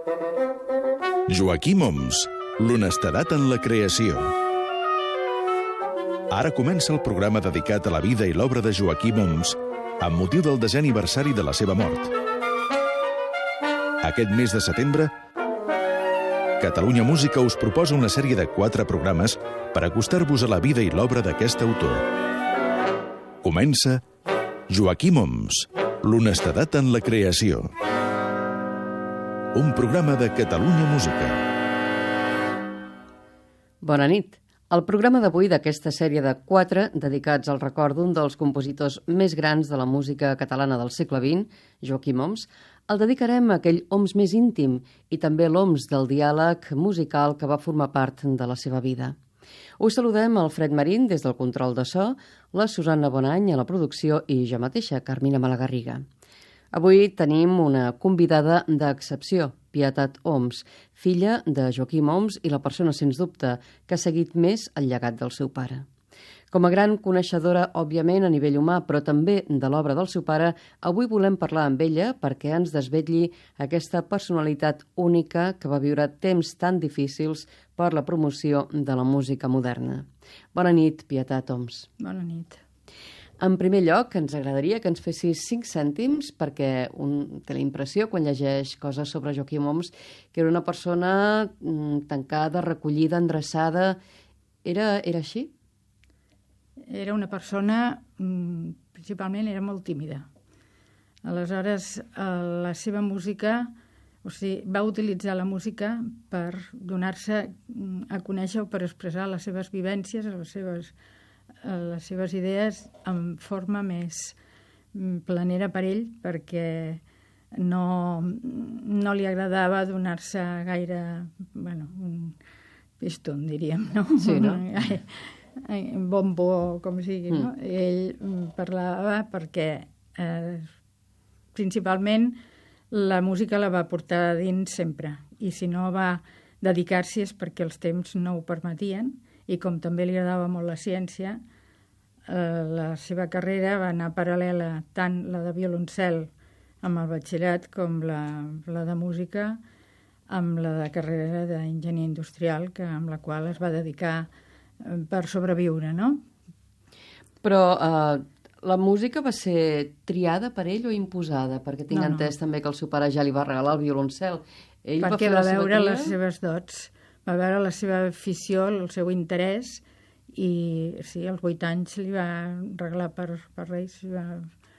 Joaquim Homs, l'honestedat en la creació. Ara comença el programa dedicat a la vida i l'obra de Joaquim Homs amb motiu del 10è aniversari de la seva mort. Aquest mes de setembre, Catalunya Música us proposa una sèrie de 4 programes per acostar-vos a la vida i l'obra d'aquest autor. Comença Joaquim Homs, l'honestedat en la creació. Un programa de Catalunya Música. Bona nit. El programa d'avui d'aquesta sèrie de 4 dedicats al record d'un dels compositors més grans de la música catalana del segle XX, Joaquim Homs, el dedicarem a aquell Homs més íntim i també l'Homs del diàleg musical que va formar part de la seva vida. Us saludem el Fred Marín des del control de so, la Susanna Bonany a la producció i jo mateixa, Carmina Malagarriga. Avui tenim una convidada d'excepció, Pietat Homs, filla de Joaquim Homs i la persona, sens dubte, que ha seguit més el llegat del seu pare. Com a gran coneixedora, òbviament, a nivell humà, però també de l'obra del seu pare, avui volem parlar amb ella perquè ens desvetlli aquesta personalitat única que va viure temps tan difícils per la promoció de la música moderna. Bona nit, Pietat Homs. Bona nit. En primer lloc, ens agradaria que ens fessis 5 cèntims perquè un té la impressió, quan llegeix coses sobre Joaquim Homs, que era una persona tancada, recollida, endreçada. Era així? Era una persona, principalment, era molt tímida. Aleshores, la seva música, va utilitzar la música per donar-se a conèixer o per expressar les seves vivències, les seves idees en forma més planera per ell, perquè no li agradava donar-se gaire, un pistón, diríem, no? Sí, no? Bombo, com sigui, no? Ell parlava perquè principalment la música la va portar dins sempre, i si no va dedicar-s'hi és perquè els temps no ho permetien, i com també li agradava molt la ciència, la seva carrera va anar paral·lela, tant la de violoncel amb el batxillerat com la de música amb la de carrera d'enginyer industrial, amb la qual es va dedicar per sobreviure, no? Però la música va ser triada per ell o imposada? Perquè tinc entès també que el seu pare ja li va regalar el violoncel. Perquè va veure les seves dots, va veure la seva afició, el seu interès, i sí, als 8 anys li va regalar per Reis, va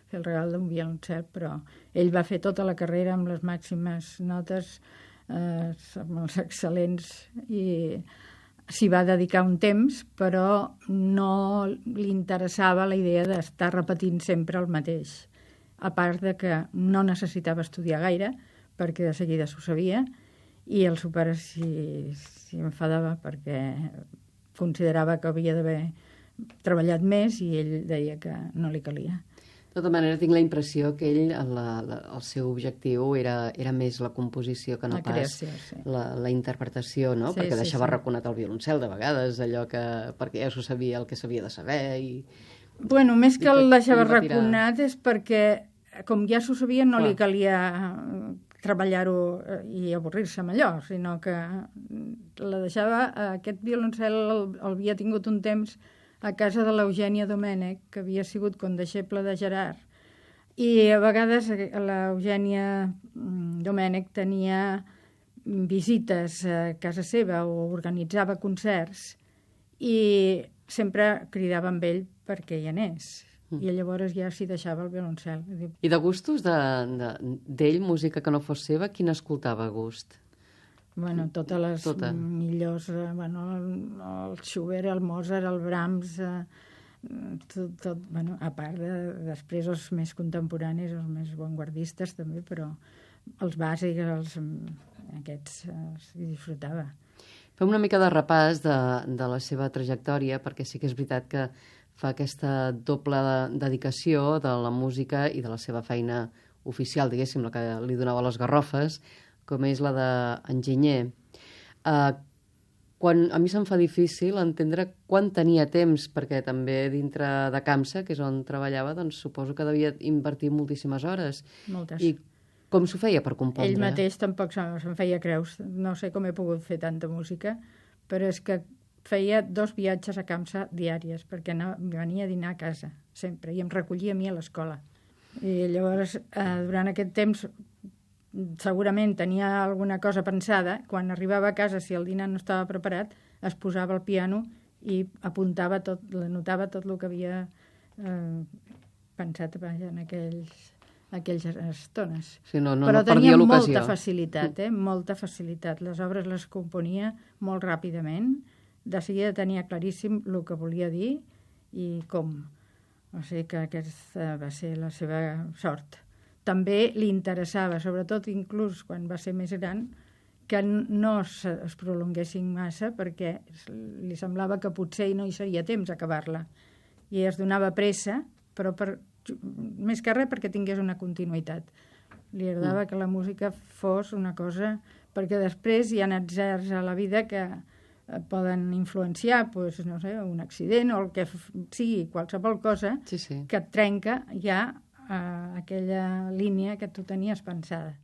fer el regal d'un violoncel, però ell va fer tota la carrera amb les màximes notes, amb els excel·lents, i s'hi va dedicar un temps, però no li interessava la idea d'estar repetint sempre el mateix. A part de que no necessitava estudiar gaire, perquè de seguida s'ho sabia, i el seu pare s'hi enfadava perquè considerava que havia d'haver treballat més i ell deia que no li calia. De tota manera, tinc la impressió que ell, el seu objectiu era més la composició que no pas creació, sí. la interpretació, no? Sí, perquè deixava sí. raconat el violoncel de vegades, allò que perquè ja s'ho sabia el que s'havia de saber. Més que el deixava raconat és perquè, com ja s'ho sabia, no li calia treballar-ho i avorrir-se amb allò, sinó que la deixava, aquest violoncel havia tingut un temps a casa de l'Eugènia Domènech, que havia sigut condeixeble de Gerard, i a vegades l'Eugènia Domènech tenia visites a casa seva o organitzava concerts i sempre cridava amb ell perquè hi anés. I llavors ja s'hi deixava el violoncel. I de gustos d'ell, música que no fos seva, quina escoltava a gust? Totes les millors, el Schubert, el Mozart, el Brahms, tot, a part després els més contemporanis, els més vanguardistes també, però els bàsics, aquests s'hi disfrutava. Fem una mica de repàs de la seva trajectòria, perquè sí que és veritat que fa aquesta doble dedicació de la música i de la seva feina oficial, diguéssim, la que li donava les garrofes, com és la d'enginyer. Quan a mi se'm fa difícil entendre quan tenia temps, perquè també dintre de CAMSA, que és on treballava, doncs suposo que devia invertir moltíssimes hores. Moltes. I Com s'ho feia per compondre? Ell mateix tampoc se'n feia creus. No sé com he pogut fer tanta música, però és que feia 2 viatges a Camsa diàries, perquè venia a dinar a casa, sempre, i em recollia a mi a l'escola. I llavors, durant aquest temps, segurament tenia alguna cosa pensada. Quan arribava a casa, si el dinar no estava preparat, es posava al piano i apuntava tot, anotava tot el que havia pensat en aquelles estones. Sí, no però perdia tenia l'ocasió. molta facilitat, molta facilitat. Les obres les componia molt ràpidament, de seguida tenia claríssim el que volia dir i com. O sigui que aquesta va ser la seva sort. També li interessava, sobretot inclús quan va ser més gran, que no es prolonguessin massa perquè li semblava que potser no hi seria temps a acabar-la. I es donava pressa, però més que res perquè tingués una continuïtat. Li agradava que la música fos una cosa... Perquè després hi ha atzars a la vida que poden influenciar, doncs, no sé, un accident o el que sigui, qualsevol cosa que et trenca ja aquella línia que tu tenies pensada.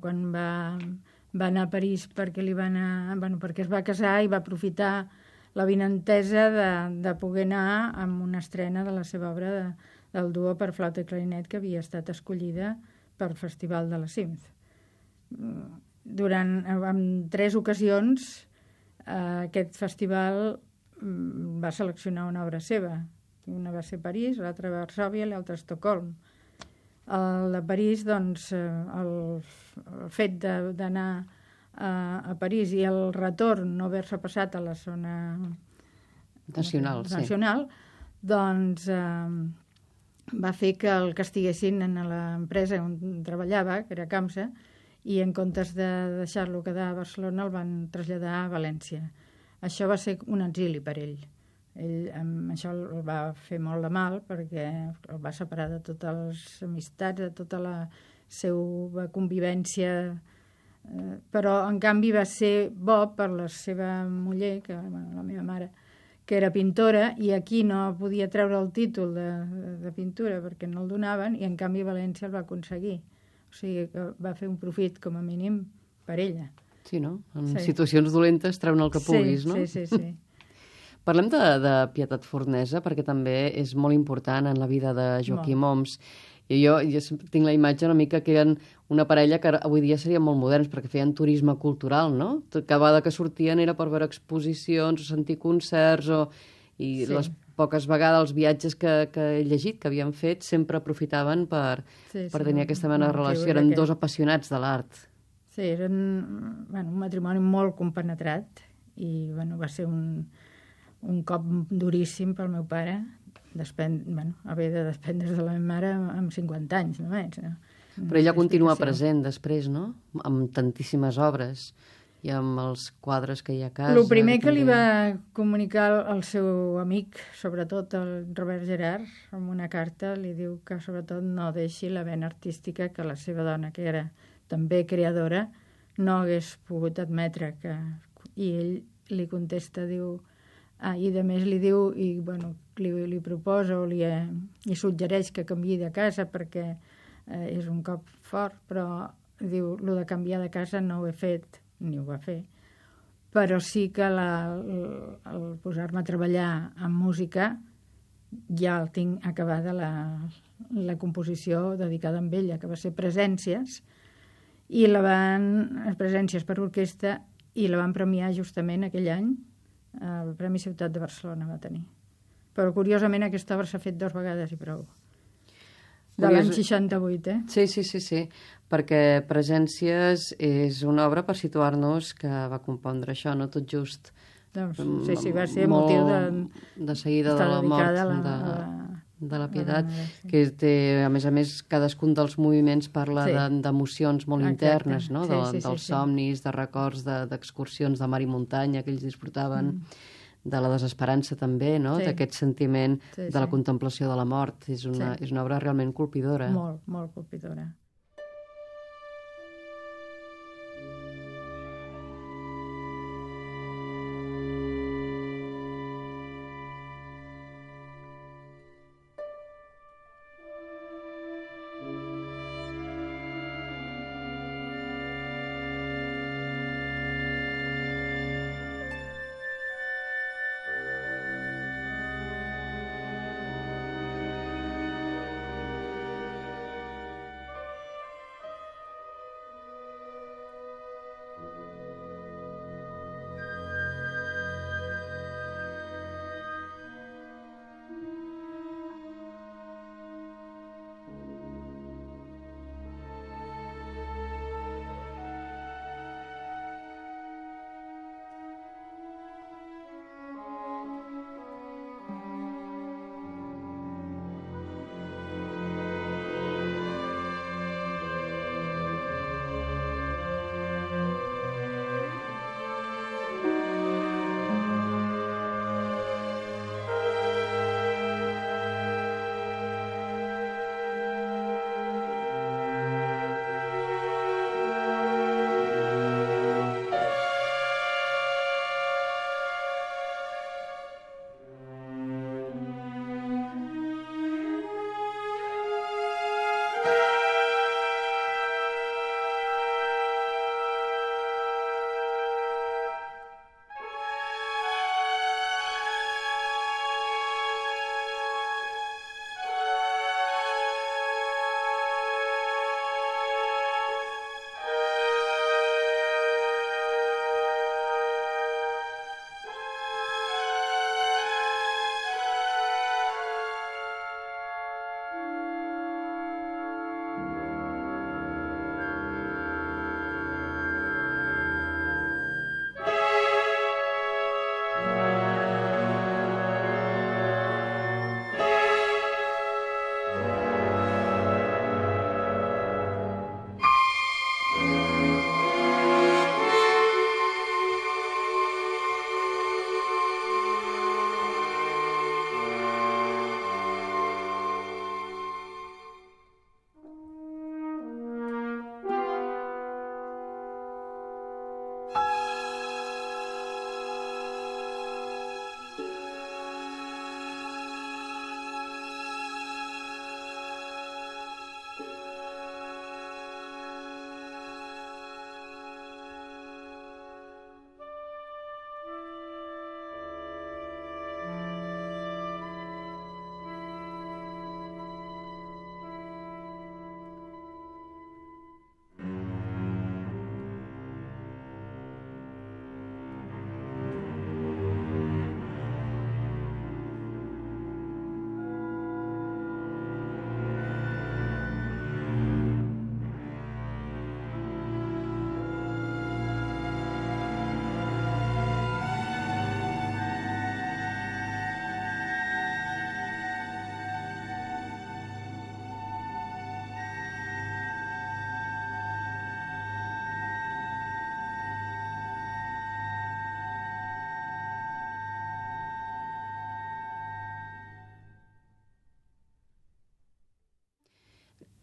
Quan va anar a París perquè perquè es va casar i va aprofitar l'avinentesa de poder anar amb una estrena de la seva obra del duo per flauta i clarinet que havia estat escollida pel Festival de la Cims. En 3 ocasions aquest festival va seleccionar una obra seva. Una va ser París, l'altra Varsòvia i l'altra Estocolm. El de París, doncs, el fet d'anar a París i el retorn no haver-se passat a la zona nacional, doncs va fer que el castiguessin en l'empresa on treballava, que era Camsa, i en comptes de deixar-lo quedar a Barcelona el van traslladar a València. Això va ser un exili per ell. Ell això el va fer molt de mal perquè el va separar de totes les amistats, de tota la seva convivència, però en canvi va ser bo per la seva muller, la meva mare, que era pintora, i aquí no podia treure el títol de pintura perquè no el donaven, i en canvi València el va aconseguir. O sigui que va fer un profit, com a mínim, per ella. Sí, no? En situacions dolentes treuen el que puguis, no? Sí. Parlem de Pietat Fornesa, perquè també és molt important en la vida de Joaquim Homs. I jo tinc la imatge una mica que eren una parella que avui dia serien molt moderns, perquè feien turisme cultural, no? Cada vegada que sortien era per veure exposicions, o sentir concerts, i les poques vegades els viatges que he llegit, que havien fet, sempre aprofitaven per tenir aquesta mena de relació. Eren 2 apassionats de l'art. Sí, eren un matrimoni molt compenetrat, i va ser un cop duríssim pel meu pare, haver de despendre's de la meva mare amb 50 anys només. No? Però ella continua present després, no? Amb tantíssimes obres i amb els quadres que hi ha a casa. El primer que li va comunicar al seu amic, sobretot el Robert Gerard, amb una carta, li diu que sobretot no deixi la vena artística que la seva dona, que era també creadora, no hagués pogut admetre que... I ell li contesta, diu... I a més li diu, i li proposa o li suggereix que canviï de casa perquè és un cop fort, però diu, lo de canviar de casa no ho he fet, ni ho va fer, però sí que el posar-me a treballar amb música ja el tinc acabada la composició dedicada a ella, que va ser Presències, i Presències per orquestra, i la van premiar justament aquell any, el Premi Ciutat de Barcelona va tenir. Però curiosament aquesta obra s'ha fet 2 vegades i prou. De l'any 68, Sí, perquè Presències és una obra, per situar-nos, que va compondre això, no tot just. Doncs, sí, va ser motiu de seguida de la mort de la Pietat, que té, a més, cadascun dels moviments parla d'emocions molt internes, no? Dels somnis, de records, d'excursions de mar i muntanya que ells disfrutaven, de la desesperança també, no? D'aquest sentiment de la contemplació de la mort. És una obra realment colpidora. Molt, molt colpidora.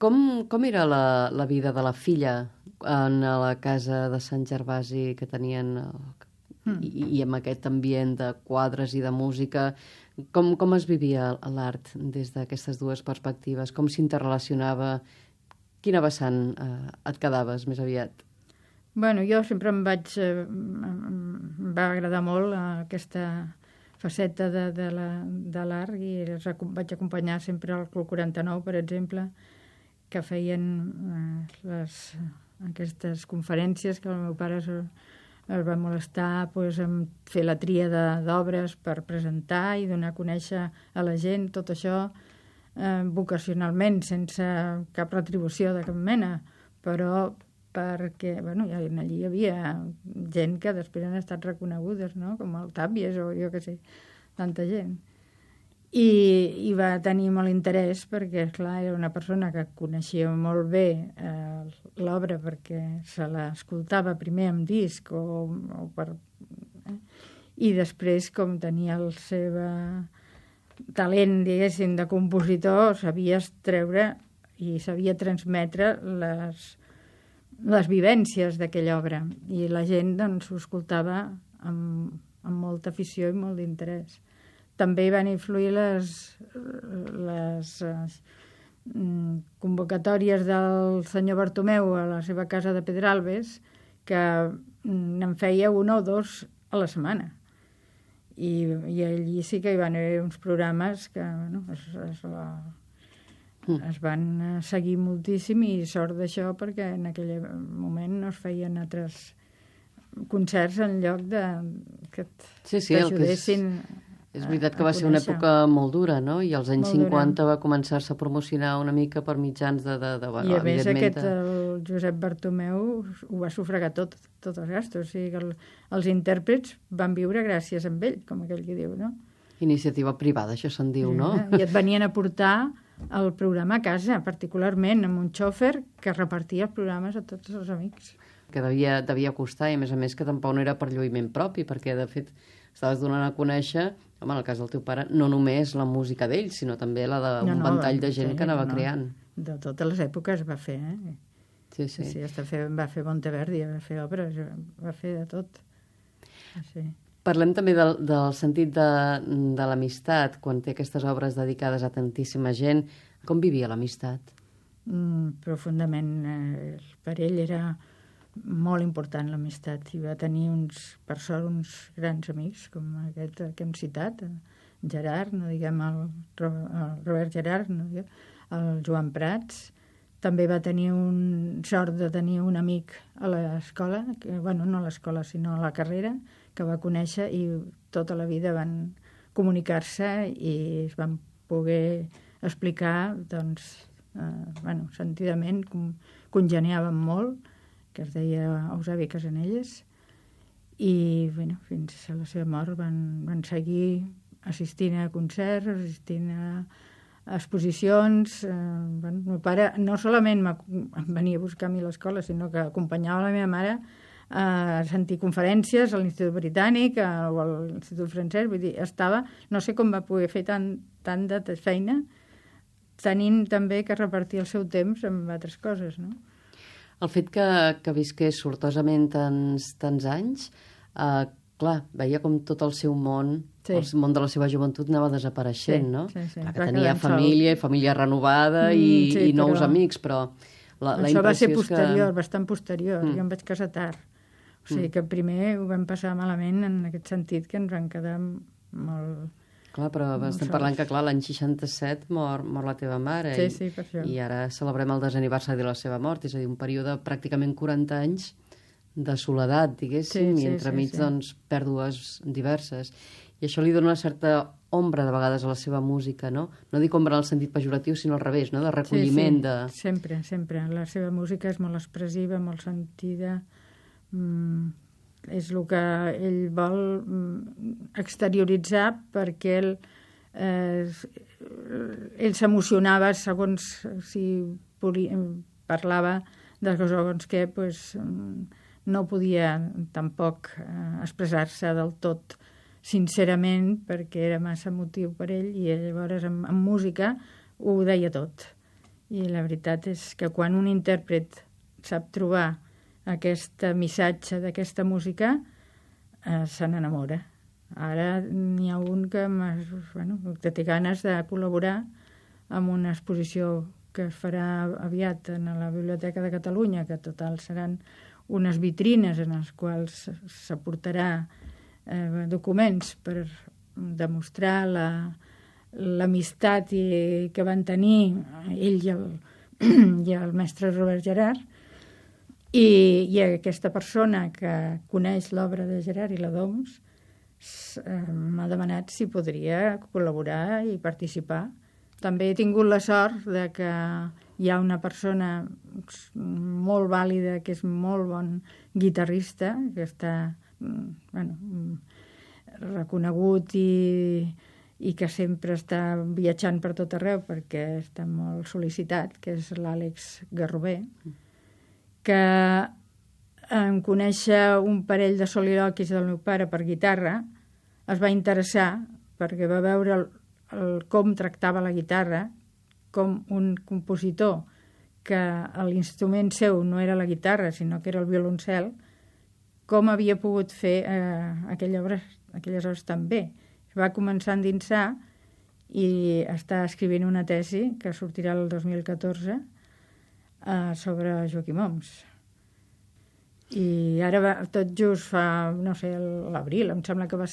Com era la vida de la filla en la casa de Sant Gervasi que tenien i amb aquest ambient de quadres i de música? Com es vivia l'art des d'aquestes dues perspectives? Com s'interrelacionava quina vessant et quedaves més aviat? Bueno, jo sempre em va agradar molt aquesta faceta de l'art i vaig acompanyar sempre el Club 49, per exemple, que feien aquestes conferències que el meu pare es va molestar en fer la tria d'obres per presentar i donar a conèixer a la gent tot això vocacionalment, sense cap retribució de cap mena, però perquè allí hi havia gent que després han estat reconegudes, no? Com el Tàpies o jo què sé, tanta gent. I va tenir molt interès perquè, esclar, era una persona que coneixia molt bé l'obra perquè se l'escoltava primer en disc i després, com tenia el seu talent, diguéssim, de compositor, sabia treure i sabia transmetre les vivències d'aquella obra. I la gent doncs, ho escoltava amb molta afició i molt d'interès. També van influir les convocatòries del senyor Bartomeu a la seva casa de Pedralbes, que en feia 1 o 2 a la setmana. I allí sí que hi van haver uns programes que es van seguir moltíssim, i sort d'això perquè en aquell moment no es feien altres concerts en lloc que t'ajudessin. És veritat que va ser una època molt dura, no? I als anys 50 va començar-se a promocionar una mica per mitjans de I a més el Josep Bartomeu ho va sufragar tots els gastos. O sigui que els intèrprets van viure gràcies a ell, com aquell que diu, no? Iniciativa privada, això se'n diu, no? I et venien a portar el programa a casa, particularment, amb un xòfer que repartia els programes a tots els amics. Que devia costar, i a més que tampoc no era per lluïment propi, perquè de fet estaves donant a conèixer, en el cas del teu pare, no només la música d'ell, sinó també la d'un ventall de gent que anava creant. De totes les èpoques va fer, Sí. Va fer Monteverdi, va fer obres, va fer de tot. Sí. Parlem també del sentit de l'amistat, quan té aquestes obres dedicades a tantíssima gent. Com vivia l'amistat? Profundament. Per ell era molt important l'amistat, i va tenir per sort uns grans amics com aquest que hem citat, Gerard, no diguem el Robert Gerard, no diguem, el Joan Prats. També va tenir sort de tenir un amic a l'escola, no a l'escola sinó a la carrera, que va conèixer, i tota la vida van comunicar-se i es van poder explicar sentidament, congeniaven molt, que es deia Eusebi Casanelles, i fins a la seva mort van seguir assistint a concerts, assistint a exposicions. El meu pare no solament em venia a buscar a mi a l'escola, sinó que acompanyava la meva mare a sentir conferències a l'Institut Britànic o a l'Institut Francès. Vull dir, no sé com va poder fer tant de feina, tenint també que repartir el seu temps amb altres coses, no? El fet que visqués sortosament tants anys, clar, veia com tot el seu món, el món de la seva joventut anava desapareixent, no? Sí. Que tenia família, i família renovada, i nous amics, però la això va ser posterior, bastant posterior. Jo em vaig casar tard. O sigui que primer ho vam passar malament en aquest sentit, que ens van quedar molt... Clar, però estem parlant que, l'any 67 mor la teva mare. Sí, per això. I ara celebrem el 10è aniversari de la seva mort, és a dir, un període pràcticament 40 anys de soledat, diguéssim, i entremig, pèrdues diverses. I això li dona una certa ombra, de vegades, a la seva música, no? No dic ombra en el sentit pejoratiu, sinó al revés, no? De recolliment. Sempre. La seva música és molt expressiva, molt sentida. És el que ell vol exterioritzar, perquè ell s'emocionava segons si parlava de segons què, no podia tampoc expressar-se del tot sincerament, perquè era massa emotiu per ell, i llavors amb música ho deia tot. I la veritat és que quan un intèrpret sap trobar aquest missatge d'aquesta música, se n'enamora. Ara n'hi ha un que té ganes de col·laborar amb una exposició que es farà aviat a la Biblioteca de Catalunya, que total seran unes vitrines en les quals s'aportarà documents per demostrar l'amistat que van tenir ell i el mestre Robert Gerhard, i aquesta persona que coneix l'obra de Gerhard i la d'Oms m'ha demanat si podria col·laborar i participar. També he tingut la sort de que hi ha una persona molt vàlida, que és molt bon guitarrista, que està reconegut i que sempre està viatjant per tot arreu perquè està molt sol·licitat, que és l'Àlex Garrover, que en conèixer un parell de soliloquis del meu pare per guitarra es va interessar perquè va veure com tractava la guitarra, com un compositor que l'instrument seu no era la guitarra, sinó que era el violoncel, com havia pogut fer aquelles obres tan bé. Es va començar a endinsar i està escrivint una tesi que sortirà el 2014 sobre Joaquim Oms. I ara, tot just fa, no sé, l'abril, em sembla que va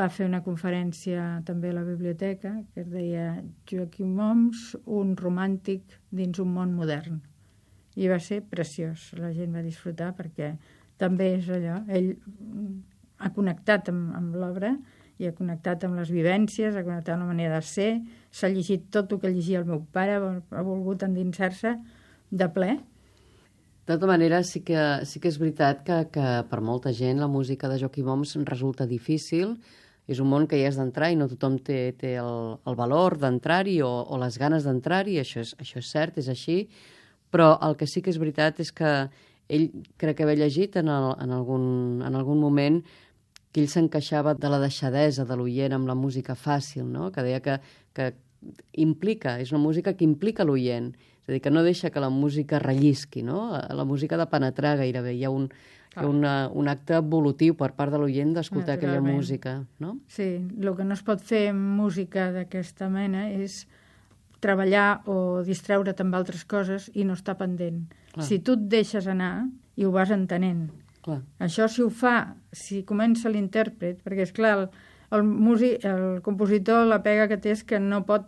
fer una conferència també a la biblioteca que es deia Joaquim Oms, un romàntic dins un món modern. I va ser preciós, la gent va disfrutar perquè també és allò, ell ha connectat amb l'obra i ha connectat amb les vivències, ha connectat amb la manera de ser, s'ha llegit tot el que llegia el meu pare, ha volgut endinsar-se de ple. De tota manera, sí que és veritat que per molta gent la música de Joaquim Oms resulta difícil. És un món que hi has d'entrar i no tothom té el valor d'entrar-hi o les ganes d'entrar-hi, això és cert, és així, però el que sí que és veritat és que ell crec que havia llegit en algun moment que ell s'encaixava de la deixadesa de l'oient amb la música fàcil, no? Que deia que implica, és una música que implica l'oient, és a dir, que no deixa que la música rellisqui, no? La música ha de penetrar gairebé, hi ha un acte evolutiu per part de l'oient d'escoltar aquella música, no? Sí, el que no es pot fer amb música d'aquesta mena és treballar o distreure't amb altres coses i no estar pendent. Clar. Si tu et deixes anar i ho vas entenent. Clar. Això si comença l'intèrpret, perquè és clar, el compositor la pega que té és que no pot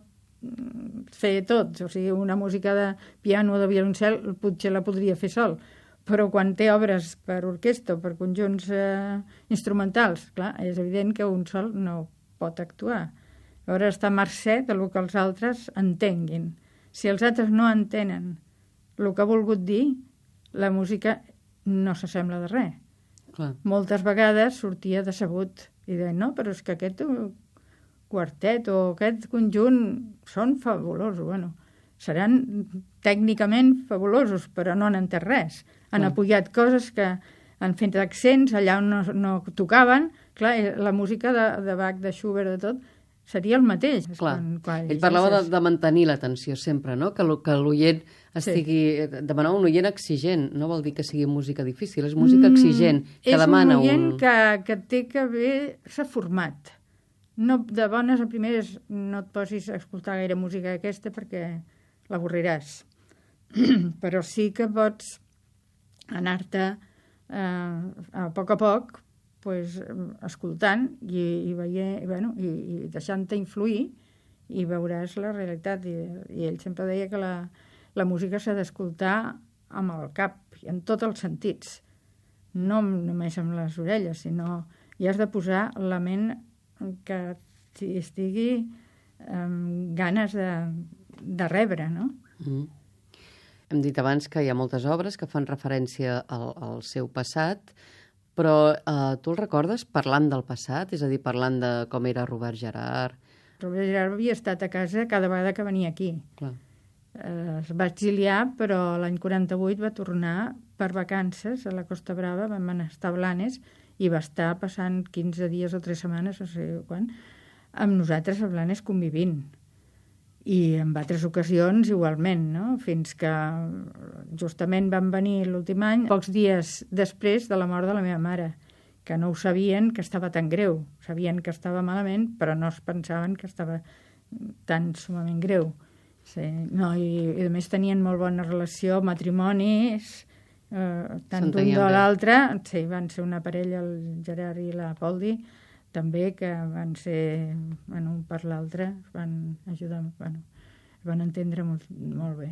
fer tot, o sigui, una música de piano o de violoncel potser la podria fer sol, però quan té obres per orquestra o per conjunts instrumentals, clar, és evident que un sol no pot actuar. Llavors està a mercè del que els altres entenguin. Si els altres no entenen el que ha volgut dir, la música no s'assembla de res. Clar. Moltes vegades sortia decebut i deia, no, però és que aquest quartet o aquest conjunt són fabulosos. Bueno, seran tècnicament fabulosos, però no han entès res. Han apujat coses que han fet accents allà on no tocaven. Clar, la música de Bach, de Schubert, de tot, seria el mateix. Clar. Ell parlava de mantenir l'atenció sempre, no? Que l'oient estigui... Sí. Demanar un oient exigent no vol dir que sigui música difícil, és música exigent, que demana un... És un oient que té que haver-se format. No, de bones a primeres no et posis a escoltar gaire música aquesta perquè l'avorriràs. Però sí que pots anar-te a poc pues, escoltant i veient, i deixant-te influir i veuràs la realitat. I ell sempre deia que la música s'ha d'escoltar amb el cap i en tots els sentits, no només amb les orelles, sinó hi has de posar la ment que estigui amb ganes de rebre, no? Mm. Hem dit abans que hi ha moltes obres que fan referència al seu passat, però tu el recordes parlant del passat? És a dir, parlant de com era Robert Gerhard? Robert Gerhard havia estat a casa cada vegada que venia aquí. Clar. Es va exiliar, però l'any 48 va tornar per vacances a la Costa Brava, vam estar a Blanes, i va estar passant 15 dies o 3 setmanes, no sé quan, amb nosaltres a Blanes convivint. I en altres ocasions igualment, no? Fins que justament van venir l'últim any, pocs dies després de la mort de la meva mare, que no ho sabien que estava tan greu. Sabien que estava malament, però no es pensaven que estava tan sumament greu. Sí, no, i a més tenien molt bona relació, matrimonis, tant d'un de l'altre, sí, van ser una parella, el Gerard i la Poldi, també, que van ser, un per l'altre, van ajudar, van entendre molt, molt bé.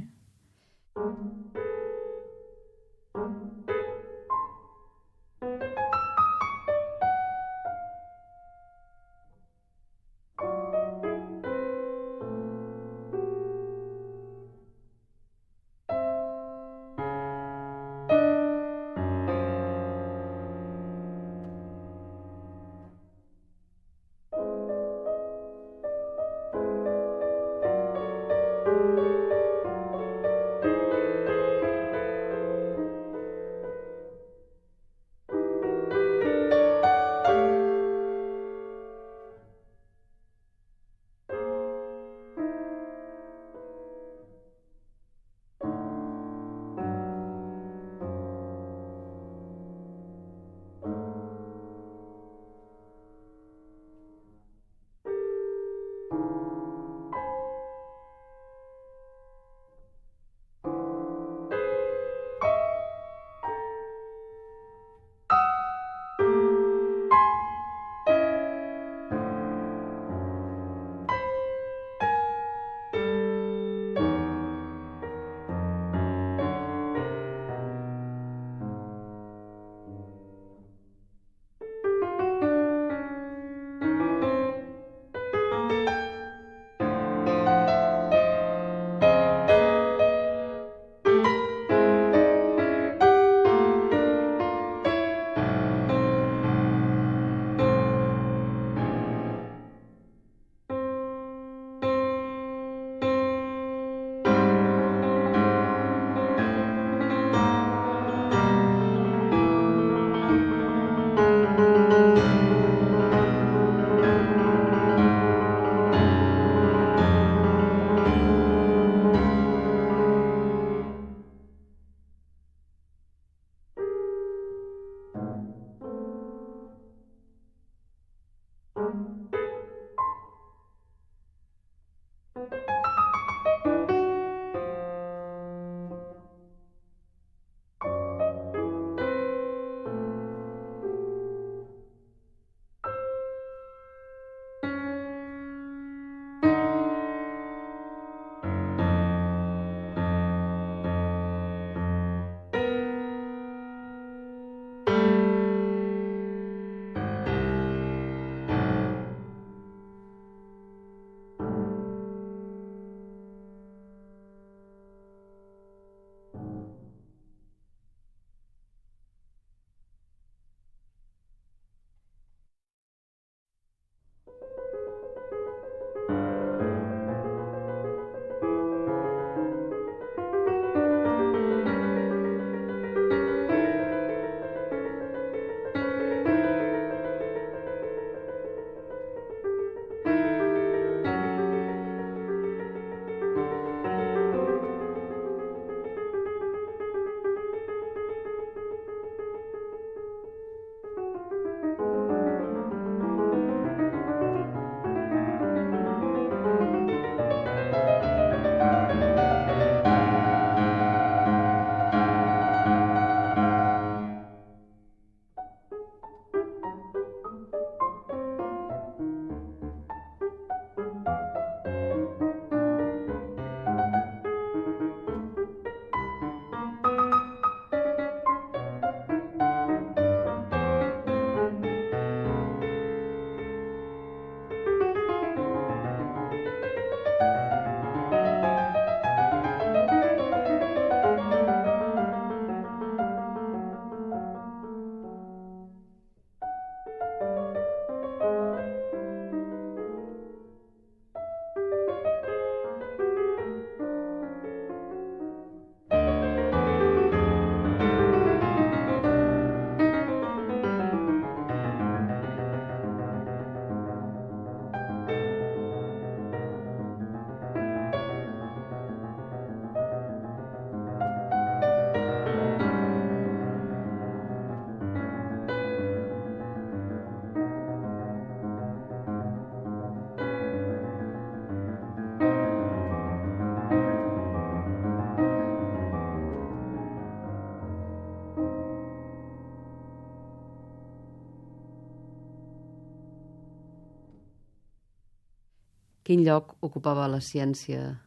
quin lloc ocupava la ciència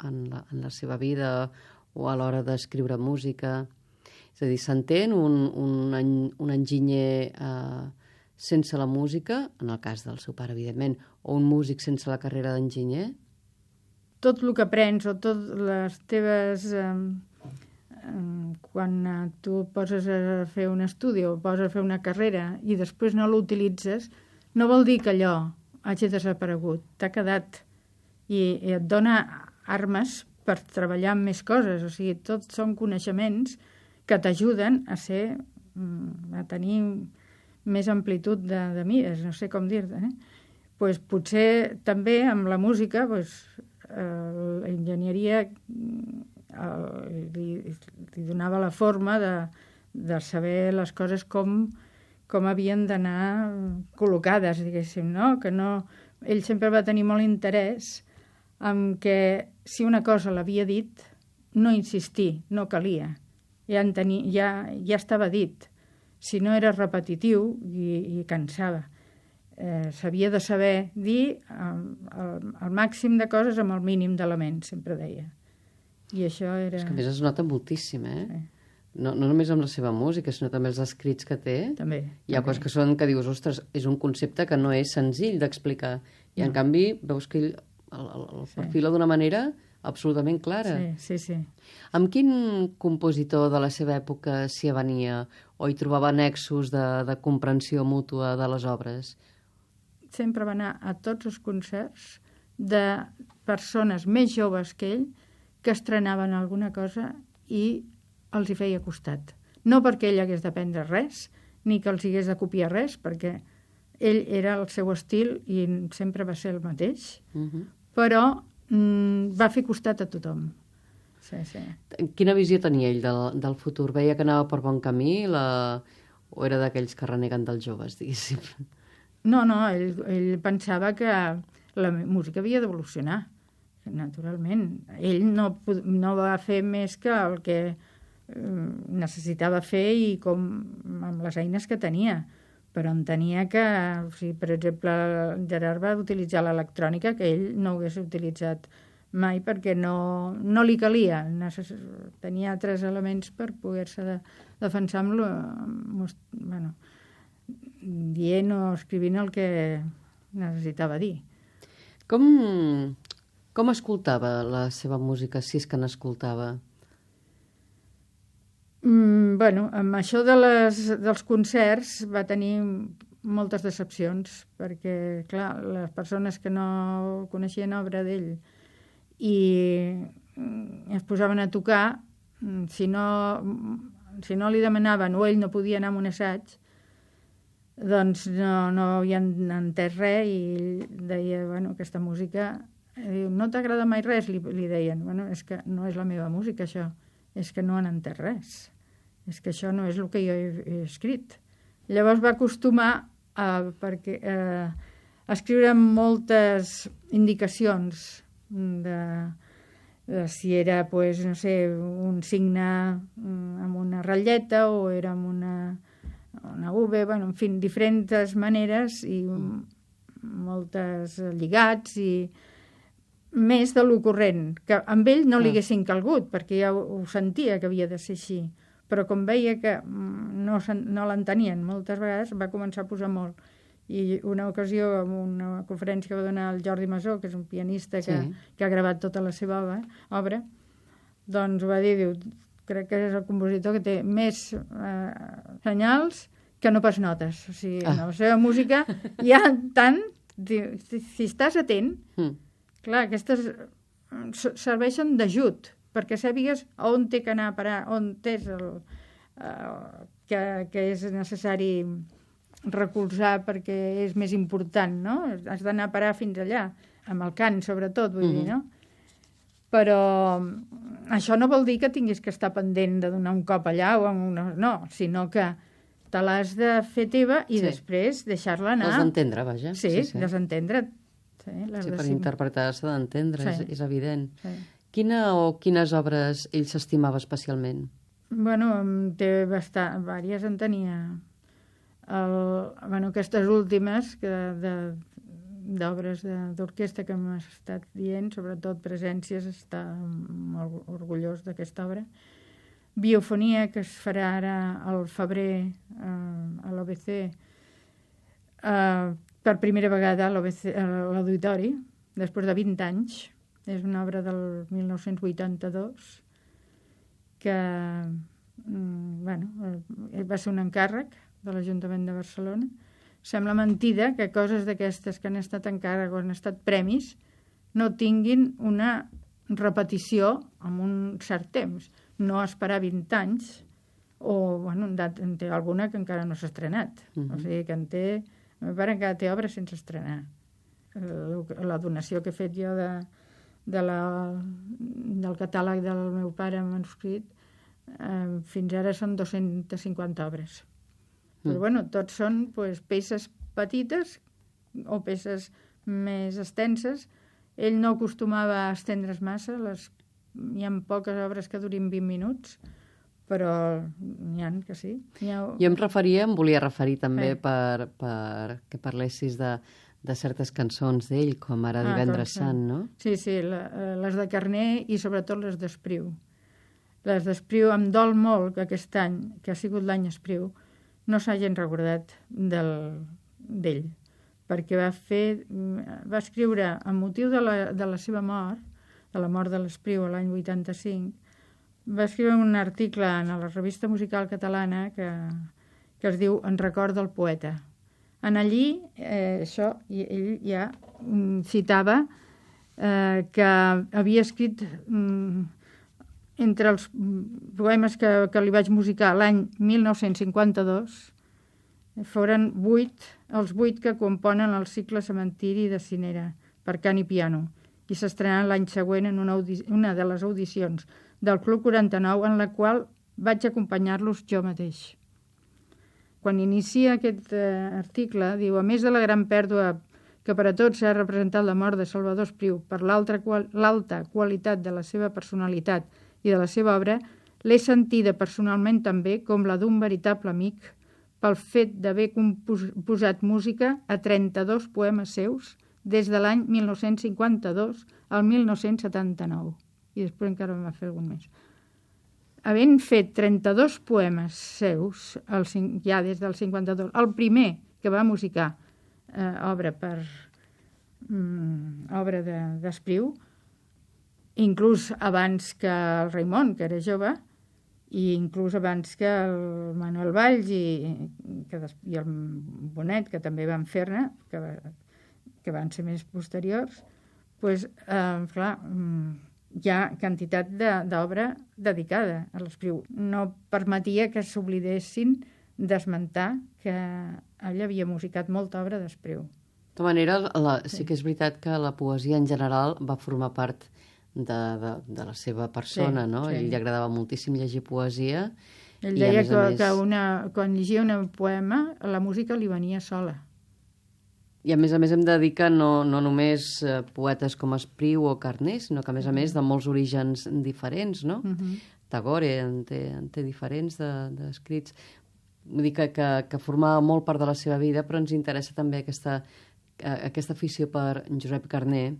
en la seva vida o a l'hora d'escriure música? És a dir, s'entén un enginyer sense la música, en el cas del seu pare, evidentment, o un músic sense la carrera d'enginyer? Tot el que aprens o tot les teves... quan tu poses a fer un estudi o poses a fer una carrera i després no l'utilitzes, no vol dir que allò hagi desaparegut. T'ha quedat i et dona armes per treballar amb més coses. O sigui, tots són coneixements que t'ajuden a tenir més amplitud de mires, no sé com dir-te. Pues potser també amb la música l'enginyeria li donava la forma de saber les coses com havien d'anar col·locades, diguéssim, no? Que no... Ell sempre va tenir molt interès en que si una cosa l'havia dit, no insistir, no calia. Ja estava dit. Si no era repetitiu i cansava. S'havia de saber dir el màxim de coses amb el mínim d'elements, sempre deia. I això era... És que a més es nota moltíssim, Sí. No només amb la seva música, sinó també els escrits que té. També. Hi ha coses que dius, ostres, és un concepte que no és senzill d'explicar. I en canvi veus que ell el perfila d'una manera absolutament clara. Sí. Amb quin compositor de la seva època s'hi avenia o hi trobava nexos de comprensió mútua de les obres? Sempre va anar a tots els concerts de persones més joves que ell que estrenaven alguna cosa i els hi feia costat. No perquè ell hagués d'aprendre res, ni que els hagués de copiar res, perquè ell era el seu estil i sempre va ser el mateix, però va fer costat a tothom. Sí. Quina visió tenia ell del futur? Veia que anava per bon camí o era d'aquells que reneguen dels joves, diguéssim? No, ell pensava que la música havia d'evolucionar, naturalment. Ell no va fer més que el que necessitava fer i com amb les eines que tenia, però entenia que, per exemple, Gerard va utilitzar l'electrònica que ell no hagués utilitzat mai perquè no li calia. Tenia altres elements per poder-se defensar dient o escrivint el que necessitava dir. Com escoltava la seva música, si és que n'escoltava? Amb això dels concerts va tenir moltes decepcions, perquè, clar, les persones que no coneixien obra d'ell i es posaven a tocar, si no li demanaven o ell no podia anar a un assaig, doncs no havien entès res i ell deia, aquesta música... No t'agrada mai res, li deien. És que no és la meva música, això. És que no han entès res. És que això no és el que jo he escrit. Llavors va acostumar a escriure moltes indicacions de si era, un signe amb una ratlleta o era amb una V, en fi, diferents maneres i moltes lligats i més de lo corrent, que amb ell no li haguessin calgut, perquè ja ho sentia que havia de ser així, però com veia que no l'entenien moltes vegades, va començar a posar molt. I una ocasió, en una conferència que va donar el Jordi Masó, que és un pianista que ha gravat tota la seva obra, doncs va dir, crec que és el compositor que té més senyals que no pas notes. O sigui, en la seva música hi ha tant, si estàs atent, clar, aquestes serveixen d'ajut, perquè sàpigues on té que anar a parar, on és que és necessari recolzar perquè és més important, no? Has d'anar a parar fins allà, amb el cant, sobretot, vull dir, no? Però això no vol dir que tinguis que estar pendent de donar un cop allà o no, sinó que te l'has de fer teva i després deixar-la anar. L'has d'entendre, vaja. Sí, desentendre. Per interpretar s'ha d'entendre, és evident. Quines obres ell s'estimava especialment? Té diverses en tenia. Aquestes últimes, d'obres d'orquestra que m'ha estat dient, sobretot Presències, està molt orgullós d'aquesta obra. Biofonia, que es farà ara al febrer a l'OBC, per primera vegada a l'Auditori, després de 20 anys. És una obra del 1982 que va ser un encàrrec de l'Ajuntament de Barcelona. Sembla mentida que coses d'aquestes que han estat encàrrec o han estat premis no tinguin una repetició en un cert temps. No esperar 20 anys, o en té alguna que encara no s'ha estrenat. O sigui que encara té obres sense estrenar. La donació que he fet jo del catàleg del meu pare manuscrit, fins ara són 250 obres. Però tots són peces petites o peces més extenses. Ell no acostumava a estendre's massa, hi ha poques obres que durin 20 minuts, però n'hi ha que sí. Jo em volia referir també perquè parlessis de certes cançons d'ell, com ara Divendres Sant, no? Sí, les de Carner i sobretot les d'Espriu. Les d'Espriu em dol molt que aquest any, que ha sigut l'any Espriu, no s'hagin recordat d'ell, perquè va escriure, amb motiu de la seva mort, de la mort de l'Espriu l'any 85, va escriure un article en la revista musical catalana que es diu En record del poeta. En allí, ell ja citava que havia escrit entre els poemes que li vaig musicar l'any 1952, foren els 8 que componen el cicle Cementiri de Cinera, per cant i piano, i s'estrenaran l'any següent en una de les audicions del Club 49, en la qual vaig acompanyar-los jo mateix. Quan inicia aquest article, diu: a més de la gran pèrdua que per a tots s'ha representat la mort de Salvador Espriu per l'alta qualitat de la seva personalitat i de la seva obra, l'he sentida personalment també com la d'un veritable amic pel fet d'haver posat música a 32 poemes seus des de l'any 1952 al 1979. I després encara em va fer algun més. Havent fet 32 poemes seus, ja des del 52, el primer que va musicar obra d'Espriu, inclús abans que el Raimon, que era jove, i inclús abans que el Manuel Valls i el Bonet, que també van fer-ne, que van ser més posteriors, doncs, clar, hi ha quantitat d'obra dedicada a l'Espriu. No permetia que s'oblidessin d'esmentar que ell havia musicat molta obra d'Espriu. De tota manera, sí que és veritat que la poesia en general va formar part de la seva persona, no? Sí. Ell li agradava moltíssim llegir poesia. Ell deia que quan llegia un poema, la música li venia sola. I a més hem de dir que no només poetes com Espriu o Carner, sinó que a més de molts orígens diferents, no? Tagore en té diferents d'escrits. Vull dir que formava molt part de la seva vida, però ens interessa també aquesta afició per Josep Carner,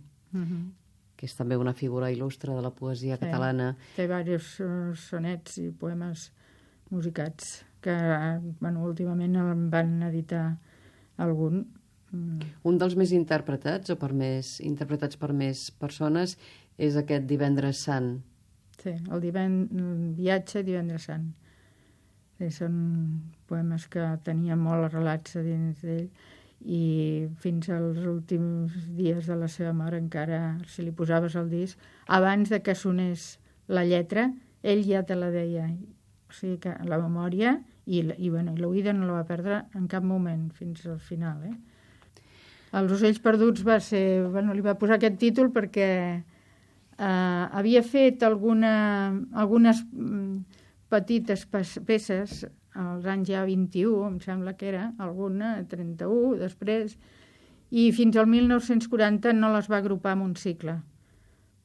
que és també una figura il·lustre de la poesia catalana. Té diversos sonets i poemes musicats que últimament en van editar algun. Un dels més interpretats interpretats per més persones és aquest Divendres Sant. Sí, el Viatge Divendres Sant. Sí, són poemes que tenia molts relats a dins d'ell i fins als últims dies de la seva mort encara, si li posaves el disc, abans de que sonés la lletra, ell ja te la deia. O sigui que la memòria i l'oïda no la va perdre en cap moment fins al final, Els ocells perduts li va posar aquest títol perquè havia fet algunes petites peces als anys ja 21, em sembla que era, alguna, 31, després, i fins al 1940 no les va agrupar en un cicle.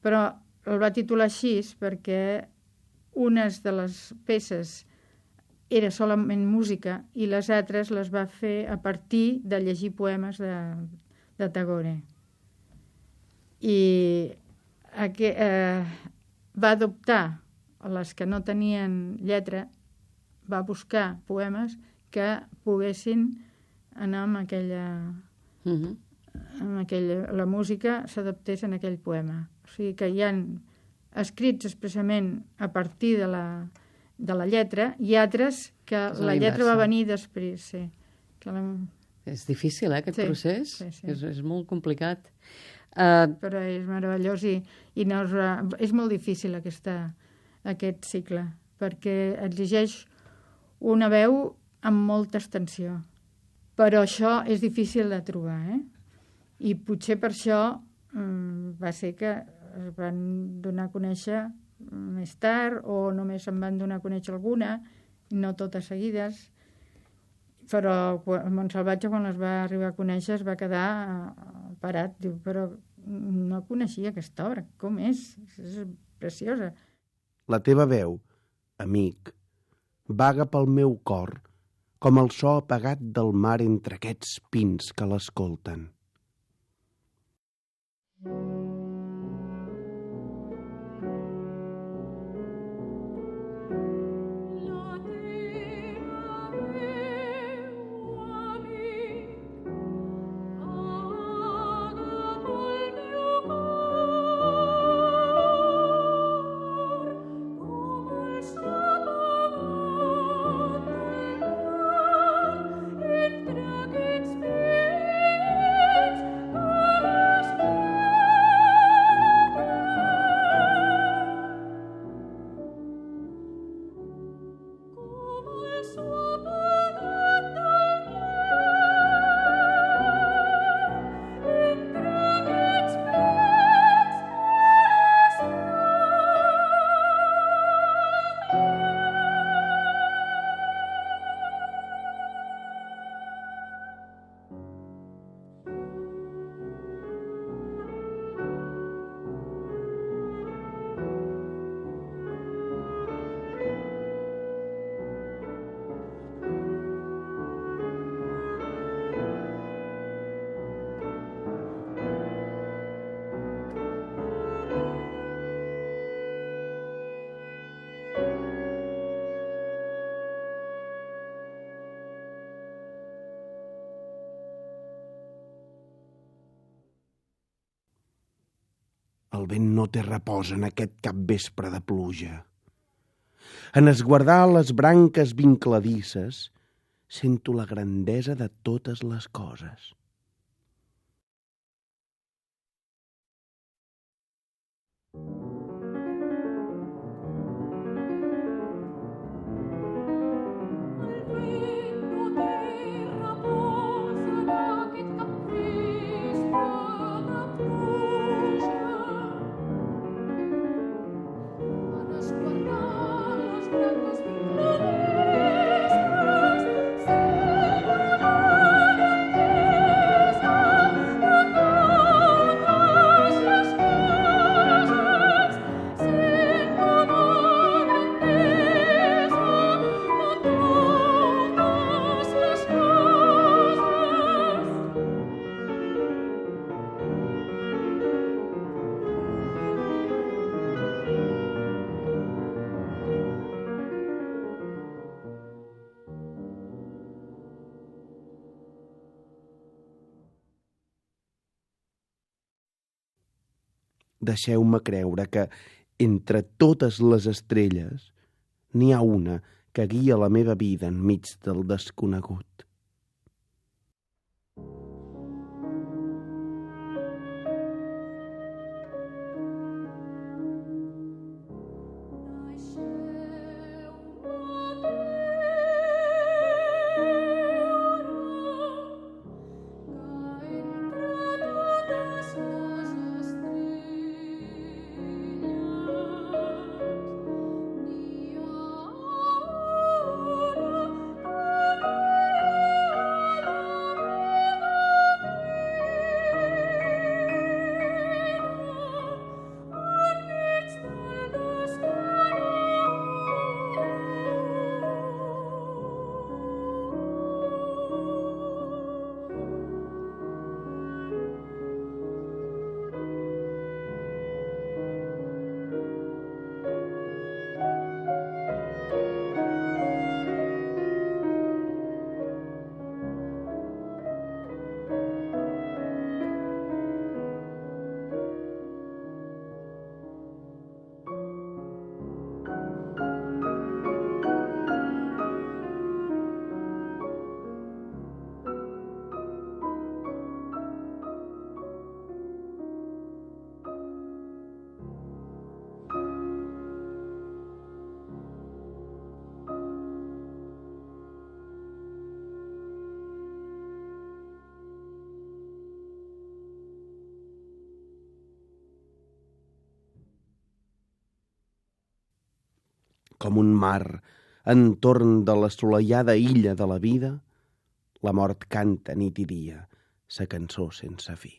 Però el va titular així perquè unes de les peces era solament música i les altres les va fer a partir de llegir poemes de Tagore. I va adoptar les que no tenien lletra, va buscar poemes que poguessin anar amb aquella... la música s'adaptés en aquell poema. O sigui que hi ha escrits expressament a partir de la lletra i altres que la lletra va venir després. Sí. És difícil, aquest procés? Sí. És molt complicat. Però és meravellós i és molt difícil aquest cicle, perquè exigeix una veu amb molta extensió. Però això és difícil de trobar, I potser per això va ser que es van donar a conèixer més tard o només se'n van donar a conèixer alguna, no totes seguides. Però Montsalvatge, quan les va arribar a conèixer, es va quedar parat. Diu, però no coneixia aquesta obra. Com és? És preciosa. La teva veu, amic, vaga pel meu cor com el so apagat del mar entre aquests pins que l'escolten. El vent no té repòs en aquest capvespre de pluja. En esguardar les branques vincladisses, sento la grandesa de totes les coses. Deixeu-me creure que, entre totes les estrelles, n'hi ha una que guia la meva vida enmig del desconegut. Com un mar, entorn de l'assolellada illa de la vida, la mort canta nit i dia sa cançó sense fi.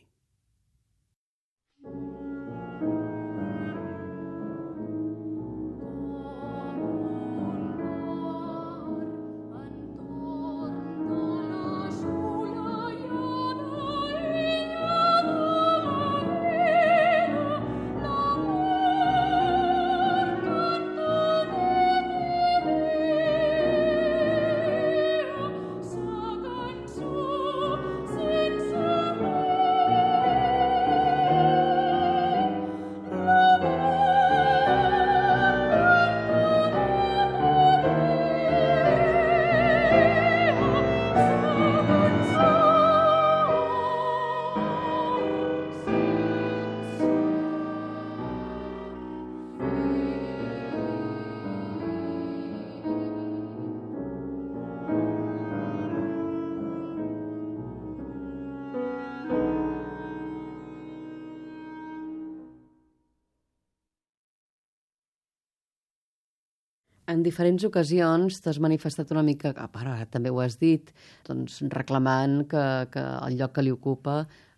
En diferents ocasions t'has manifestat una mica, a part ara també ho has dit, doncs reclamant que el lloc que li ocupa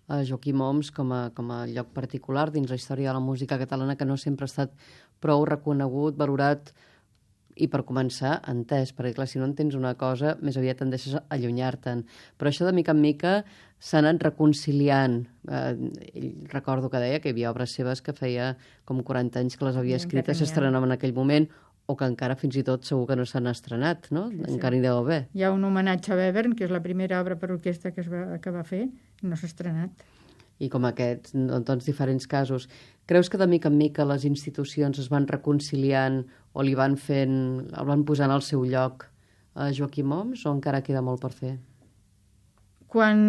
a Joaquim Oms com a lloc particular dins la història de la música catalana, que no sempre ha estat prou reconegut, valorat i, per començar, entès, perquè clar, si no entens una cosa, més aviat tendeixes a allunyar-te'n. Però això de mica en mica s'ha anat reconciliant. Recordo que deia que hi havia obres seves que feia com 40 anys que les havia escrites, s'estrenaven en aquell moment, o que encara fins i tot segur que no s'han estrenat, no? Sí. Encara hi deu haver. Hi ha un homenatge a Webern, que és la primera obra per orquestra que va fer, no s'ha estrenat. I com aquests, doncs, diferents casos. Creus que de mica en mica les institucions es van reconciliant o el van posant al seu lloc a Joaquim Oms, o encara queda molt per fer? Quan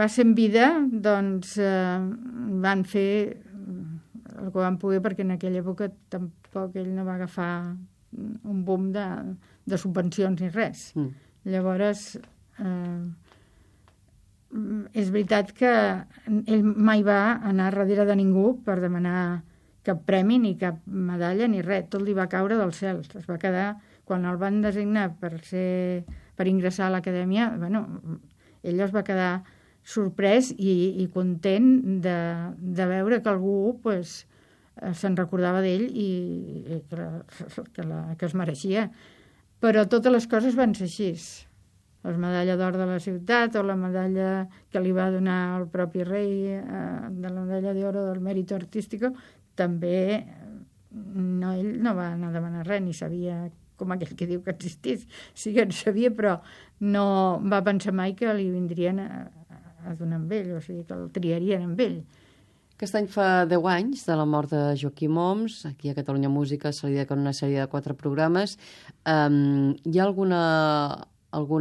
va ser en vida, doncs van fer el que van poder, perquè en aquella època tampoc ell no va agafar un boom de subvencions ni res. Llavors, és veritat que ell mai va anar darrere de ningú per demanar cap premi ni cap medalla ni res. Tot li va caure del cel. Es va quedar, quan el van designar per ingressar a l'acadèmia, ell es va quedar sorprès i content de veure que algú se'n recordava d'ell i que es mereixia. Però totes les coses van ser així. La medalla d'or de la ciutat o la medalla que li va donar el propi rei de la medalla d'oro del mèrit artístico, també ell no va anar a demanar res, ni sabia, com aquell que diu que existís. Sí que en sabia, però no va pensar mai que li vindrien a donar amb ell, o sigui, que el triarien amb ell. Aquest any fa 10 anys de la mort de Joaquim Oms. Aquí a Catalunya Música se li dedica una sèrie de 4 programes. Hi ha algun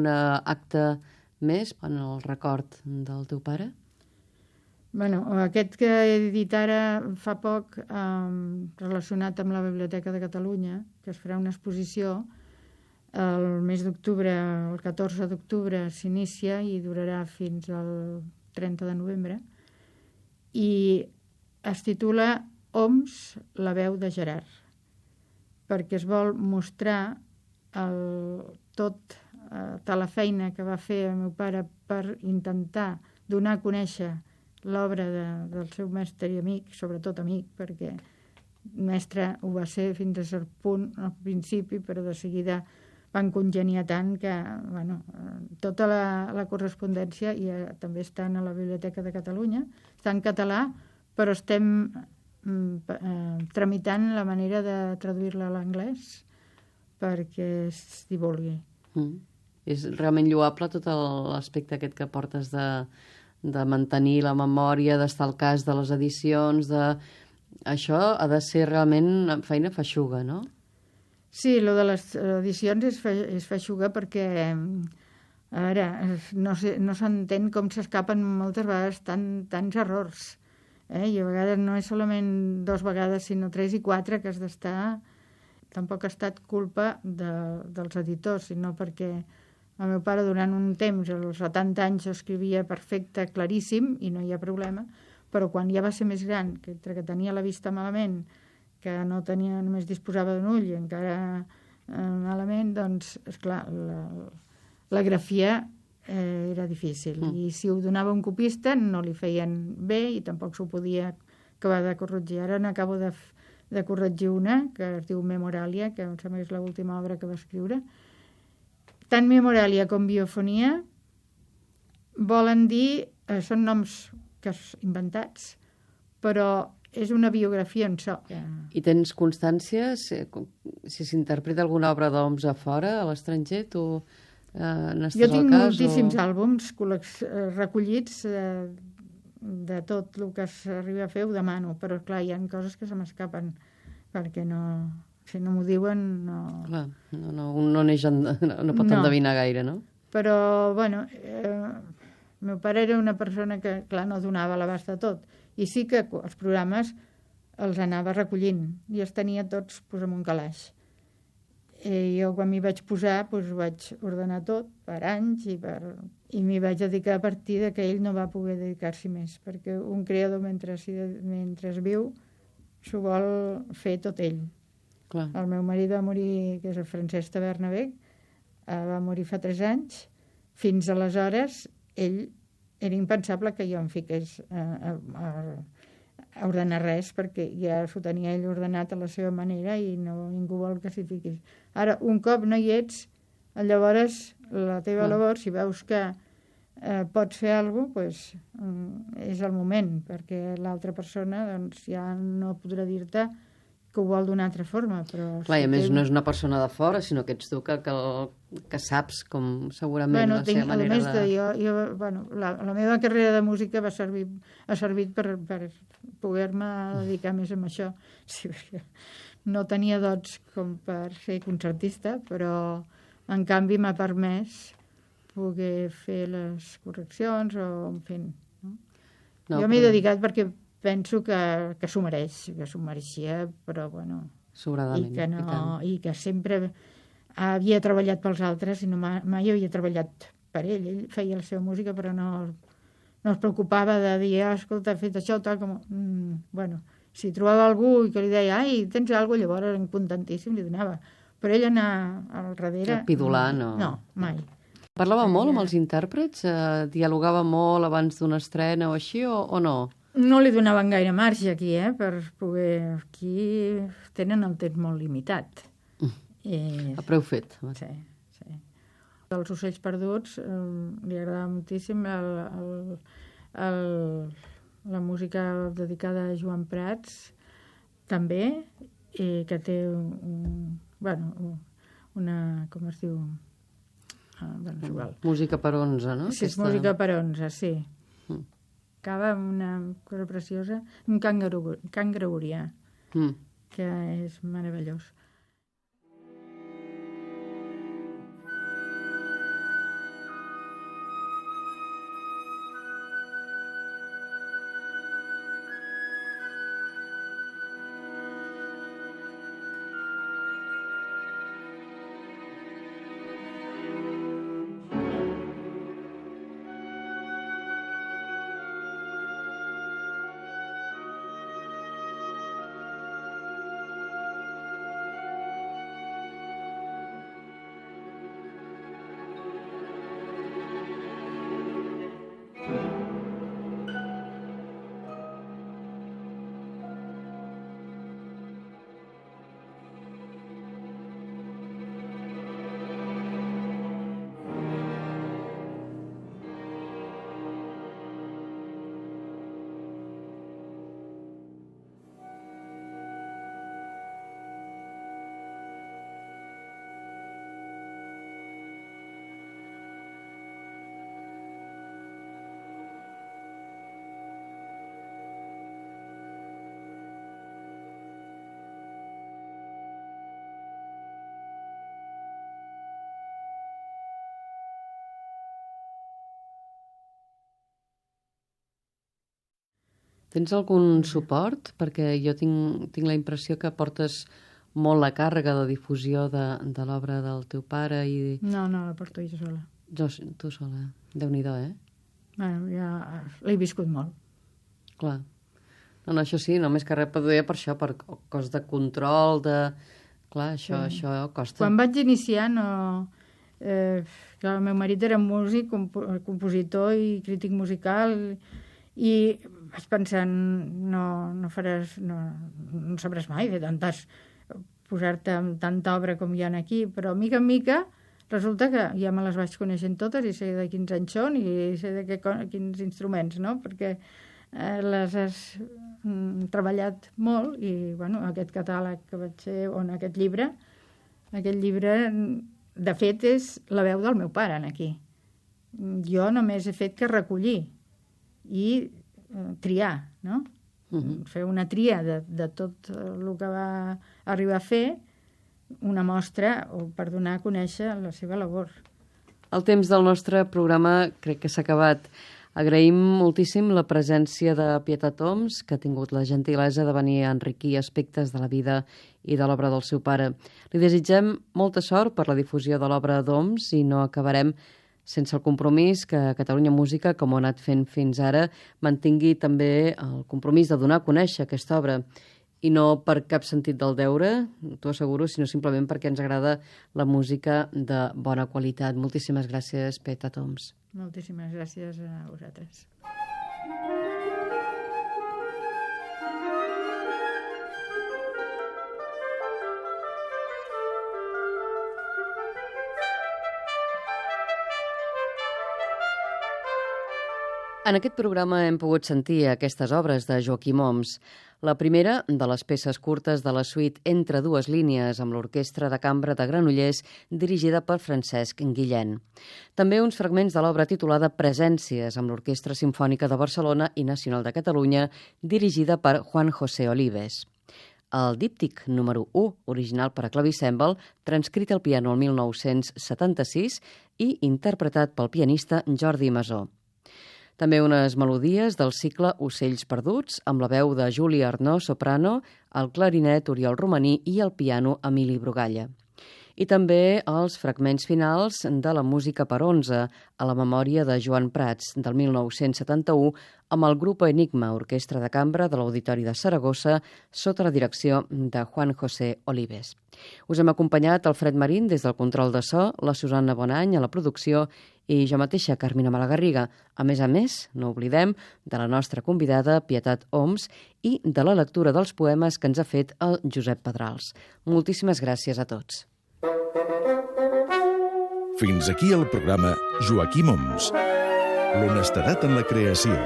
acte més en el record del teu pare? Aquest que he dit ara fa poc, relacionat amb la Biblioteca de Catalunya, que es farà una exposició el mes d'octubre, el 14 d'octubre s'inicia i durarà fins al 30 de novembre, i es titula Oms, la veu de Gerard, perquè es vol mostrar tota la feina que va fer el meu pare per intentar donar a conèixer l'obra del seu mestre i amic, sobretot amic, perquè mestre ho va ser fins a cert punt al principi, però de seguida van congeniar tant que tota la correspondència també està a la Biblioteca de Catalunya, està en català, però estem tramitant la manera de traduir-la a l'anglès perquè es divulgui. És realment lloable tot l'aspecte aquest que portes de mantenir la memòria, d'estar al cas de les edicions, això ha de ser realment feina feixuga, no? Sí, lo de les edicions és feixuga perquè ara no s'entén com s'escapen moltes vegades tants errors. I a vegades no és solament 2 vegades, sinó 3 i 4 que has d'estar. Tampoc ha estat culpa dels editors, sinó perquè el meu pare durant un temps, als 70 anys, escrivia perfecte, claríssim, i no hi ha problema, però quan ja va ser més gran, que tenia la vista malament, que no tenia, només disposava d'un ull i encara malament, doncs, esclar, la grafia era difícil. I si ho donava un copista no li feien bé i tampoc s'ho podia acabar de corregir. Ara n'acabo de corregir una, que es diu Memoralia, que em sembla que és l'última obra que va escriure. Tant Memoralia com Biofonia volen dir, són noms inventats, però és una biografia en so. I tens constància si s'interpreta alguna obra d'Oms a fora, a l'estranger? Tu n'estàs al cas? Jo tinc moltíssims àlbums recollits de tot el que s'arriba a fer, ho demano, però clar, hi ha coses que se m'escapen, perquè si no m'ho diuen, no... Clar, no pot endevinar gaire, no? Però, bueno, el meu pare era una persona que, clar, no donava l'abast de tot, i sí que els programes els anava recollint, i els tenia tots en un calaix. Jo quan m'hi vaig posar ho vaig ordenar tot per anys i m'hi vaig dedicar a partir que ell no va poder dedicar-s'hi més, perquè un creador mentre viu s'ho vol fer tot ell. Clar. El meu marit va morir, que és el Francesc Tabernabé, va morir fa 3 anys. Fins aleshores ell era impensable que jo em fiqués a ordenar res, perquè ja s'ho tenia ell ordenat a la seva manera i ningú vol que s'hi fiquis. Ara, un cop no hi ets, llavors la teva labor, si veus que pots fer alguna cosa, és el moment, perquè l'altra persona ja no podrà dir-te que ho vol d'una altra forma. Però clar, i a més no és una persona de fora, sinó que ets tu que saps com segurament la seva manera la meva carrera de música ha servit per poder-me dedicar més a això. Sí, no tenia dots com per ser concertista, però en canvi m'ha permès poder fer les correccions o, en fi... Jo m'he dedicat perquè penso que s'ho mereix, que s'ho mereixia, però, bueno... Sobradament. I que sempre havia treballat pels altres i mai havia treballat per ell. Ell feia la seva música, però no es preocupava de dir, escolta, he fet això, tal com... Bueno, si trobava algú i que li deia, ai, tens alguna cosa, llavors era contentíssim, li donava. Però ell anar al darrere... Pidolar, no. No, mai. Parlava molt amb els intèrprets? Dialogava molt abans d'una estrena o així, o no? No li donaven gaire marge aquí, per poder... Aquí tenen el temps molt limitat. A preu fet. Sí. Els ocells perduts li agrada moltíssim la música dedicada a Joan Prats, també, que té una... com es diu? És igual. Música per 11, no? Sí, és música per 11, sí. Acaba amb una cosa preciosa, un cant gregorià, que és meravellós. Tens algun suport? Perquè jo tinc la impressió que portes molt la càrrega de difusió de l'obra del teu pare i... No, la porto jo sola. Tu sola. Déu-n'hi-do, Bueno, ja l'he viscut molt. Clar. No, això sí, només que res per això, per cos de control, Clar, això costa. Quan vaig iniciar, el meu marit era músic, compositor i crític musical, i vaig pensar, no sabràs mai fer posar-te amb tanta obra com hi ha aquí, però mica en mica resulta que ja me les vaig coneixent totes i sé de quins anys són i sé de quins instruments, no? Perquè les has treballat molt i, bueno, aquest catàleg que vaig fer, aquest llibre, de fet, és la veu del meu pare aquí. Jo només he fet que recollir i triar, no? Fer una tria de tot el que va arribar a fer, una mostra per donar a conèixer la seva labor. El temps del nostre programa crec que s'ha acabat. Agraïm moltíssim la presència de Pietat Homs, que ha tingut la gentilesa de venir a enriquir aspectes de la vida i de l'obra del seu pare. Li desitgem molta sort per la difusió de l'obra d'Homs i no acabarem sense el compromís que Catalunya Música, com ho ha anat fent fins ara, mantingui també el compromís de donar a conèixer aquesta obra. I no per cap sentit del deure, t'ho asseguro, sinó simplement perquè ens agrada la música de bona qualitat. Moltíssimes gràcies, Pietat Homs. Moltíssimes gràcies a vosaltres. En aquest programa hem pogut sentir aquestes obres de Joaquim Homs. La primera, de les peces curtes de la suite Entre dues línies, amb l'Orquestra de Cambra de Granollers, dirigida per Francesc Guillén. També uns fragments de l'obra titulada Presències, amb l'Orquestra Simfònica de Barcelona i Nacional de Catalunya, dirigida per Juan José Olives. El díptic número 1, original per a clavicèmbal, transcrit al piano el 1976 i interpretat pel pianista Jordi Masó. També unes melodies del cicle Ocells perduts, amb la veu de Júlia Arnó, soprano, el clarinet Oriol Romaní i el piano Emili Brugalla. I també els fragments finals de la música per 11, a la memòria de Joan Prats, del 1971, amb el grup Enigma, orquestra de cambra de l'Auditori de Saragossa, sota la direcció de Juan José Olives. Us hem acompanyat Alfred Marín des del control de so, la Susanna Bonany a la producció i jo mateixa, Carmina Malagarriga. A més, no oblidem de la nostra convidada, Pietat Homs, i de la lectura dels poemes que ens ha fet el Josep Pedrals. Moltíssimes gràcies a tots. Fins aquí el programa Joaquim Homs. L'honestedat en la creació.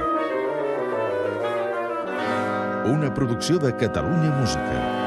Una producció de Catalunya Música.